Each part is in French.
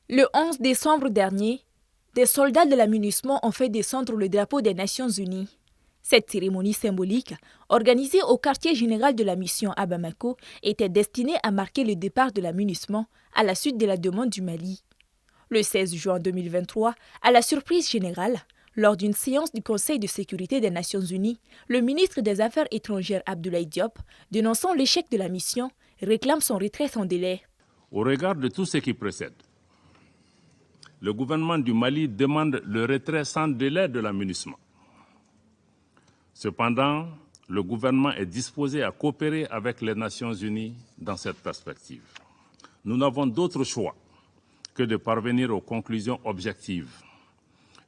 Le 11 décembre dernier, des soldats de la MINUSMA ont fait descendre le drapeau des Nations Unies. Cette cérémonie symbolique, organisée au quartier général de la mission à Bamako, était destinée à marquer le départ de la MINUSMA à la suite de la demande du Mali. Le 16 juin 2023, à la surprise générale, lors d'une séance du Conseil de sécurité des Nations Unies, le ministre des Affaires étrangères Abdoulaye Diop, dénonçant l'échec de la mission, réclame son retrait sans délai. Au regard de tout ce qui précède, le gouvernement du Mali demande le retrait sans délai de la MINUSMA. Cependant, le gouvernement est disposé à coopérer avec les Nations Unies dans cette perspective. Nous n'avons d'autre choix que de parvenir aux conclusions objectives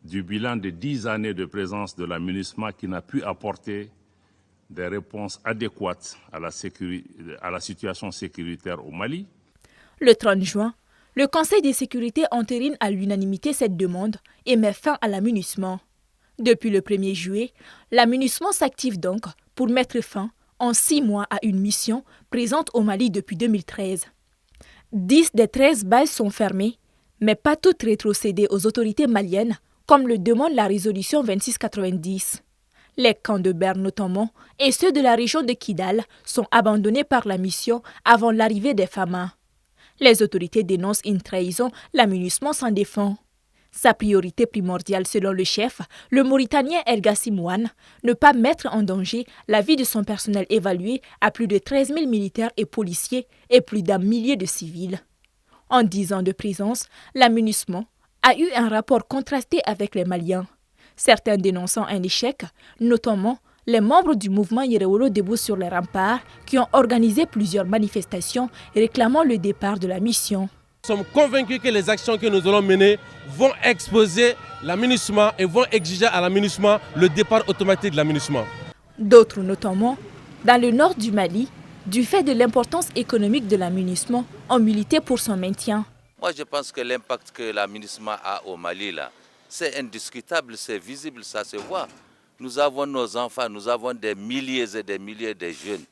du bilan de 10 années de présence de la MINUSMA qui n'a pu apporter des réponses adéquates à la situation sécuritaire au Mali. Le 30 juin, le Conseil de sécurité entérine à l'unanimité cette demande et met fin à la MINUSMA. Depuis le 1er juillet, la MINUSMA s'active donc pour mettre fin en 6 mois à une mission présente au Mali depuis 2013. 10 des 13 bases sont fermées, mais pas toutes rétrocédées aux autorités maliennes, comme le demande la résolution 2690. Les camps de Berne notamment et ceux de la région de Kidal sont abandonnés par la mission avant l'arrivée des FAMA. Les autorités dénoncent une trahison, la MINUSMA s'en défend. Sa priorité primordiale selon le chef, le Mauritanien El Gassimouane, ne pas mettre en danger la vie de son personnel évalué à plus de 13 000 militaires et policiers et plus d'un millier de civils. En 10 ans de présence, la MINUSMA a eu un rapport contrasté avec les Maliens. Certains dénonçant un échec, notamment les membres du mouvement Yereolo debout sur les remparts qui ont organisé plusieurs manifestations réclamant le départ de la mission. Nous sommes convaincus que les actions que nous allons mener vont exposer la MINUSMA et vont exiger à la MINUSMA le départ automatique de la MINUSMA. D'autres, notamment dans le nord du Mali, du fait de l'importance économique de la MINUSMA, ont milité pour son maintien. Moi, je pense que l'impact que la MINUSMA a au Mali, là, c'est indiscutable, c'est visible, ça se voit. Nous avons nos enfants, nous avons des milliers et des milliers de jeunes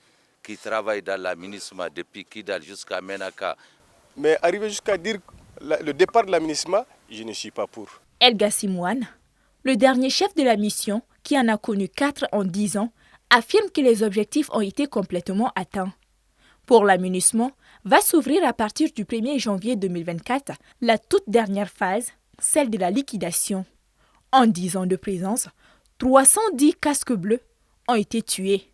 qui travaillent dans la MINUSMA depuis Kidal jusqu'à Menaka. Mais arriver jusqu'à dire le départ de la MINUSMA, je ne suis pas pour. El Gassimouane, le dernier chef de la mission, qui en a connu 4 en 10 ans, affirme que les objectifs ont été complètement atteints. Pour la MINUSMA, va s'ouvrir à partir du 1er janvier 2024 la toute dernière phase, celle de la liquidation. En 10 ans de présence, 310 casques bleus ont été tués.